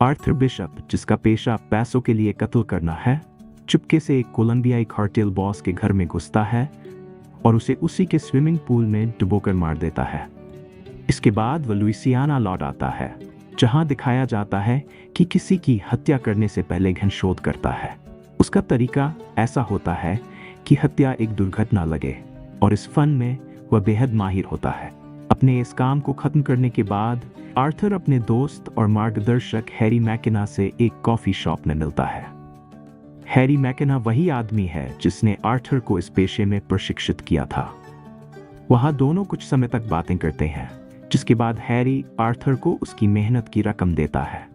Arthur bishop, जिसका पेशा पैसों के लिए कत्ल करना है, चुपके से एक कोलंबियाई कार्टेल बॉस के घर में घुसता है और उसे उसी के स्विमिंग पूल में डुबोकर मार देता है। इसके बाद वह लुइसियाना लौट आता है, जहां दिखाया जाता है कि किसी की हत्या करने से पहले गहन शोध करता है। उसका तरीका ऐसा होता है कि हत्या एक दुर्घटना लगे, और इस फन में वह बेहद माहिर होता है। अपने इस काम को खत्म करने के बाद आर्थर अपने दोस्त और मार्गदर्शक हैरी मैकेना से एक कॉफी शॉप में मिलता है। हैरी मैकेना वही आदमी है जिसने आर्थर को इस पेशे में प्रशिक्षित किया था। वहां दोनों कुछ समय तक बातें करते हैं, जिसके बाद हैरी आर्थर को उसकी मेहनत की रकम देता है।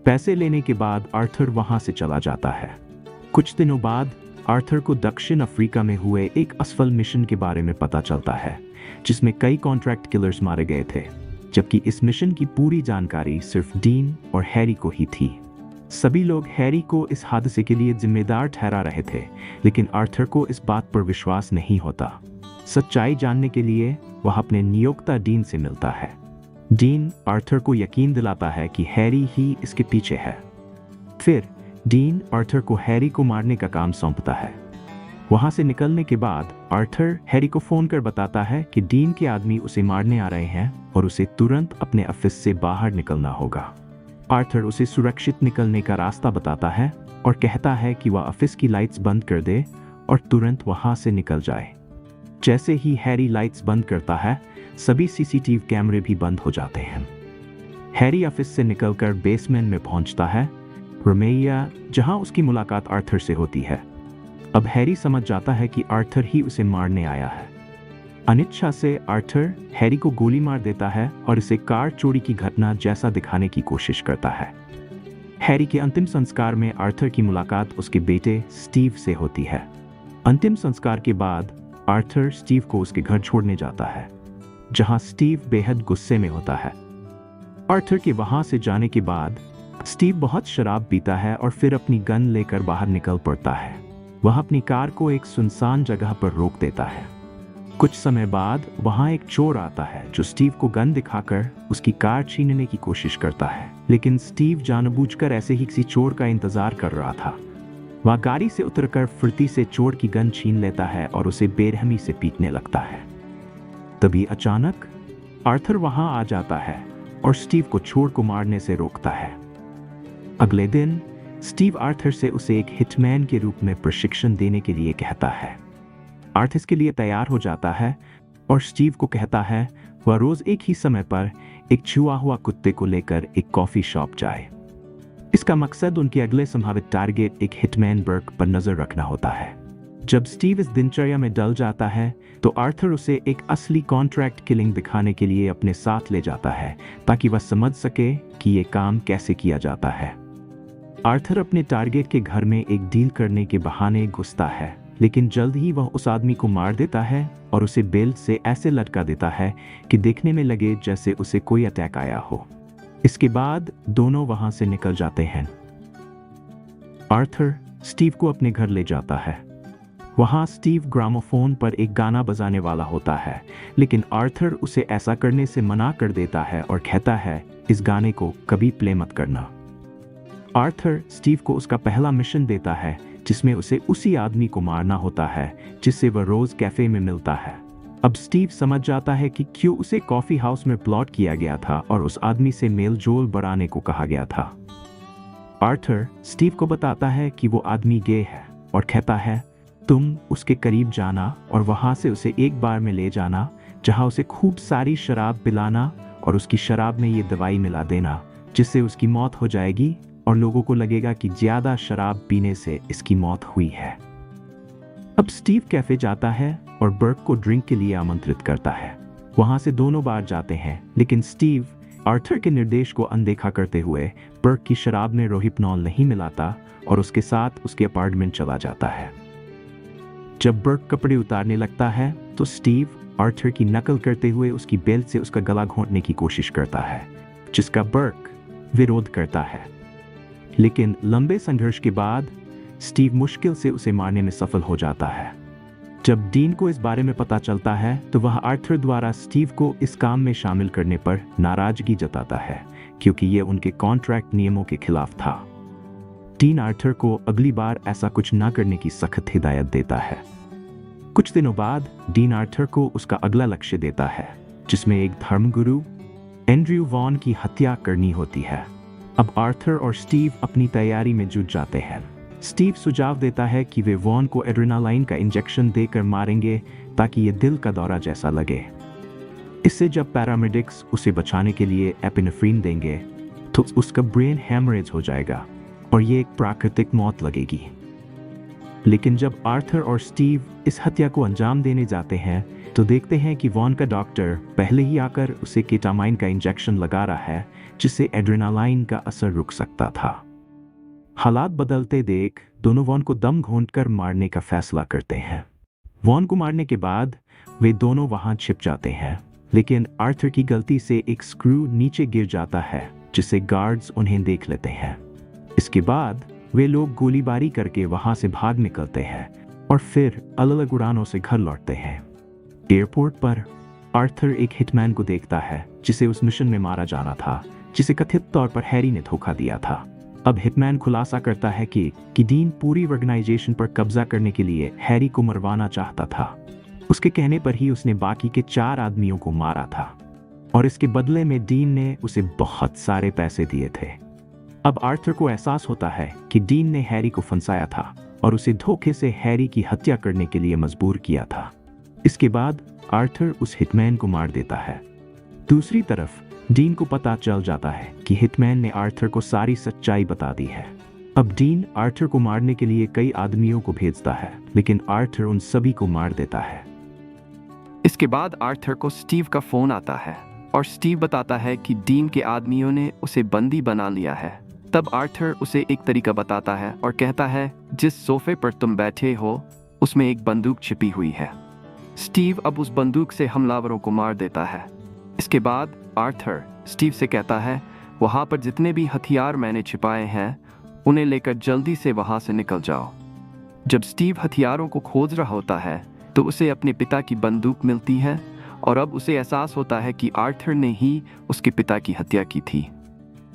पैसे लेने के बाद आर्थर वहां से चला जाता है। कुछ दिनों बाद आर्थर को दक्षिण अफ्रीका में हुए एक असफल मिशन के बारे में पता चलता है, जिसमें कई कॉन्ट्रैक्ट किलर्स मारे गए थे, जबकि इस मिशन की पूरी जानकारी सिर्फ डीन और हैरी को ही थी। सभी लोग हैरी को इस हादसे के लिए जिम्मेदार ठहरा रहे थे, लेकिन आर्थर को इस बात पर विश्वास नहीं होता। सच्चाई जानने के लिए वह अपने नियोक्ता डीन से मिलता है। डीन आर्थर को यकीन दिलाता है कि हैरी ही इसके पीछे है। फिर डीन आर्थर को हैरी को मारने का काम सौंपता है। वहां से निकलने के बाद आर्थर हैरी को फोन कर बताता है कि डीन के आदमी उसे मारने आ रहे हैं और उसे तुरंत अपने ऑफिस से बाहर निकलना होगा। आर्थर उसे सुरक्षित निकलने का रास्ता बताता है और कहता है कि वह ऑफिस की लाइट्स बंद कर दे और तुरंत वहां से निकल जाए। जैसे ही हैरी लाइट्स बंद करता है, सभी सीसीटीवी कैमरे भी बंद हो जाते हैं। हैरी ऑफिस से निकलकर बेसमेंट में पहुंचता है, रोमेया, जहां उसकी मुलाकात आर्थर से होती है। अब हैरी समझ जाता है कि आर्थर ही उसे मारने आया है। अनिच्छा से आर्थर हैरी को गोली मार देता है और इसे कार चोरी की घटना जैसा दिखाने की कोशिश करता है। हैरी के अंतिम संस्कार में आर्थर की मुलाकात उसके बेटे स्टीव से होती है। अंतिम संस्कार के बाद आर्थर स्टीव को उसके घर छोड़ने जाता है, जहां स्टीव बेहद गुस्से में होता है। आर्थर के वहां से जाने के बाद स्टीव बहुत शराब पीता है और फिर अपनी गन लेकर बाहर निकल पड़ता है। वह अपनी कार को एक सुनसान जगह पर रोक देता है। कुछ समय बाद वहां एक चोर आता है जो स्टीव को गन दिखाकर उसकी कार छीनने की कोशिश करता है, लेकिन स्टीव जानबूझकर ऐसे ही किसी चोर का इंतजार कर रहा था। वह गाड़ी से उतरकर फुर्ती से चोर की गन छीन लेता है और उसे बेरहमी से पीटने लगता है। तभी अचानक आर्थर वहां आ जाता है और स्टीव को चोर को मारने से रोकता है। अगले दिन स्टीव आर्थर से उसे एक हिटमैन के रूप में प्रशिक्षण देने के लिए कहता है। आर्थर इसके लिए तैयार हो जाता है और स्टीव को कहता है वह रोज एक ही समय पर एक छुआ हुआ कुत्ते को लेकर एक कॉफी शॉप जाए। इसका मकसद उनके अगले संभावित टारगेट एक हिटमैन बर्क पर नजर रखना होता है। जब स्टीव इस दिनचर्या में डल जाता है तो आर्थर उसे एक असली कॉन्ट्रैक्ट किलिंग दिखाने के लिए अपने साथ ले जाता है, ताकि वह समझ सके कि यह काम कैसे किया जाता है। आर्थर अपने टारगेट के घर में एक डील करने के बहाने घुसता है, लेकिन जल्द ही वह उस आदमी को मार देता है और उसे बेल्ट से ऐसे लटका देता है कि देखने में लगे जैसे उसे कोई अटैक आया हो। इसके बाद दोनों वहां से निकल जाते हैं। आर्थर स्टीव को अपने घर ले जाता है। वहां स्टीव ग्रामोफोन पर एक गाना बजाने वाला होता है, लेकिन आर्थर उसे ऐसा करने से मना कर देता है और कहता है इस गाने को कभी प्ले मत करना। आर्थर स्टीव को उसका पहला मिशन देता है, जिसमें उसे उसी आदमी को मारना होता है जिससे वह रोज कैफे में मिलता है। अब स्टीव समझ जाता है कि क्यों उसे कॉफी हाउस में प्लॉट किया गया था और उस आदमी से मेल जोल बढ़ाने को कहा गया था। आर्थर स्टीव को बताता है कि वो आदमी गे है और कहता है तुम उसके करीब जाना और वहां से उसे एक बार में ले जाना, जहां उसे खूब सारी शराब पिलाना और उसकी शराब में ये दवाई मिला देना, जिससे उसकी मौत हो जाएगी और लोगों को लगेगा कि ज्यादा शराब पीने से इसकी मौत हुई है। अब स्टीव कैफे जाता है और बर्क को ड्रिंक के लिए आमंत्रित करता है। वहां से दोनों बार जाते हैं, लेकिन स्टीव आर्थर के निर्देश को अनदेखा करते हुए बर्क की शराब में रोहिपनॉल नहीं मिलाता और उसके साथ उसके अपार्टमेंट चला जाता है। जब बर्क कपड़े उतारने लगता है तो स्टीव आर्थर की नकल करते हुए उसकी बेल्ट से उसका गला घोंटने की कोशिश करता है, जिसका बर्क विरोध करता है। लेकिन लंबे संघर्ष के बाद स्टीव मुश्किल से उसे मारने में सफल हो जाता है। जब डीन को इस बारे में पता चलता है तो वह आर्थर द्वारा स्टीव को इस काम में शामिल करने पर नाराजगी जताता है, क्योंकि ये उनके कॉन्ट्रैक्ट नियमों के खिलाफ था। डीन आर्थर को अगली बार ऐसा कुछ ना करने की सख्त हिदायत देता है। कुछ दिनों बाद डीन आर्थर को उसका अगला लक्ष्य देता है, जिसमें एक धर्मगुरु एंड्रयू वॉन की हत्या करनी होती है। अब आर्थर और स्टीव अपनी तैयारी में जुट जाते हैं। स्टीव सुझाव देता है कि वे वॉन को एड्रेनालाइन का इंजेक्शन देकर मारेंगे ताकि ये दिल का दौरा जैसा लगे। इससे जब पैरामेडिक्स उसे बचाने के लिए एपिनेफ्रीन देंगे तो उसका ब्रेन हैमरेज हो जाएगा और ये एक प्राकृतिक मौत लगेगी। लेकिन जब आर्थर और स्टीव इस हत्या को अंजाम देने जाते हैं तो देखते हैं कि वॉन का डॉक्टर पहले ही आकर उसे केटामाइन का इंजेक्शन लगा रहा है, जिससे एड्रेनालाइन का असर रुक सकता था। हालात बदलते देख दोनों वॉन को दम घोंटकर मारने का फैसला करते हैं। वॉन को मारने के बाद वे दोनों वहां छिप जाते हैं, लेकिन आर्थर की गलती से एक स्क्रू नीचे गिर जाता है, जिससे गार्ड्स उन्हें देख लेते हैं। इसके बाद वे लोग गोलीबारी करके वहां से भाग निकलते हैं और फिर अलग अलग उड़ानों से घर लौटते हैं। एयरपोर्ट पर आर्थर एक हिटमैन को देखता है जिसे उस मिशन में मारा जाना था, जिसे कथित तौर पर हैरी ने धोखा दिया था। अब हिटमैन खुलासा करता है कि डीन पूरी ऑर्गेनाइजेशन पर कब्जा करने के लिए हैरी को मरवाना चाहता था। उसके कहने पर ही उसने बाकी के 4 आदमियों को मारा था और इसके बदले में डीन ने उसे बहुत सारे पैसे दिए थे। अब आर्थर को एहसास होता है कि डीन ने हैरी को फंसाया था और उसे धोखे से हैरी की हत्या करने के लिए मजबूर किया था। इसके बाद आर्थर उस हिटमैन को मार देता है। दूसरी तरफ डीन को पता चल जाता है कि हिटमैन ने आर्थर को सारी सच्चाई बता दी है। अब डीन आर्थर को मारने के लिए कई आदमियों को भेजता है, लेकिन आर्थर उन सभी को मार देता है। इसके बाद आर्थर को स्टीव का फोन आता है और स्टीव बताता है कि डीन के आदमियों ने उसे बंदी बना लिया है। तब आर्थर उसे एक तरीका बताता है और कहता है, जिस सोफे पर तुम बैठे हो उसमें एक बंदूक छिपी हुई है। स्टीव अब उस बंदूक से हमलावरों को मार देता है। इसके बाद आर्थर स्टीव से कहता है, वहां पर जितने भी हथियार मैंने छिपाए हैं उन्हें लेकर जल्दी से वहां से निकल जाओ। जब स्टीव हथियारों को खोज रहा होता है तो उसे अपने पिता की बंदूक मिलती है और अब उसे एहसास होता है कि आर्थर ने ही उसके पिता की हत्या की थी।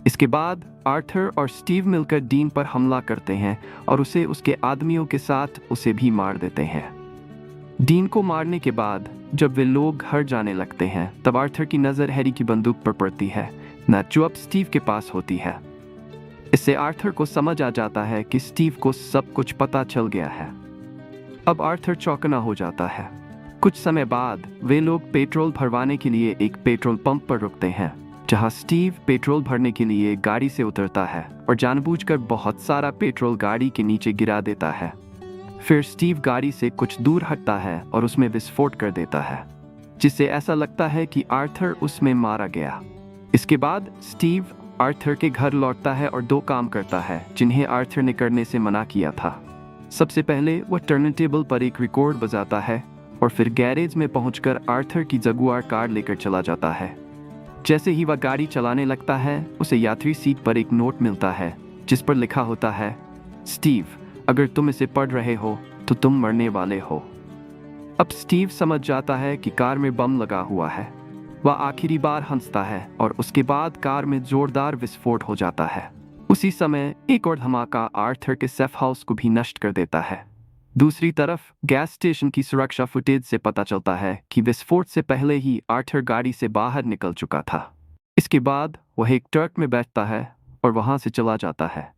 इसके बाद आर्थर और स्टीव मिलकर डीन पर हमला करते हैं और उसे उसके आदमियों के साथ उसे भी मार देते हैं। डीन को मारने के बाद जब वे लोग घर जाने लगते हैं तब आर्थर की नज़र हैरी की बंदूक पर पड़ती है, न जो अब स्टीव के पास होती है। इससे आर्थर को समझ आ जाता है कि स्टीव को सब कुछ पता चल गया है। अब आर्थर चौंकना हो जाता है। कुछ समय बाद वे लोग पेट्रोल भरवाने के लिए एक पेट्रोल पंप पर रुकते हैं, जहां स्टीव पेट्रोल भरने के लिए गाड़ी से उतरता है और जानबूझकर बहुत सारा पेट्रोल गाड़ी के नीचे गिरा देता है। फिर स्टीव गाड़ी से कुछ दूर हटता है और उसमें विस्फोट कर देता है, जिससे ऐसा लगता है कि आर्थर उसमें मारा गया। इसके बाद स्टीव आर्थर के घर लौटता है और 2 काम करता है जिन्हें आर्थर ने करने से मना किया था। सबसे पहले वह टर्नटेबल पर एक रिकॉर्ड बजाता है और फिर गैरेज में पहुंचकर आर्थर की जगुआर कार लेकर चला जाता है। जैसे ही वह गाड़ी चलाने लगता है उसे यात्री सीट पर एक नोट मिलता है जिस पर लिखा होता है, स्टीव, अगर तुम इसे पढ़ रहे हो तो तुम मरने वाले हो। अब स्टीव समझ जाता है कि कार में बम लगा हुआ है। वह आखिरी बार हंसता है और उसके बाद कार में जोरदार विस्फोट हो जाता है। उसी समय एक और धमाका आर्थर के सेफ हाउस को भी नष्ट कर देता है। दूसरी तरफ गैस स्टेशन की सुरक्षा फुटेज से पता चलता है कि विस्फोट से पहले ही आर्थर गाड़ी से बाहर निकल चुका था। इसके बाद वह एक ट्रक में बैठता है और वहां से चला जाता है।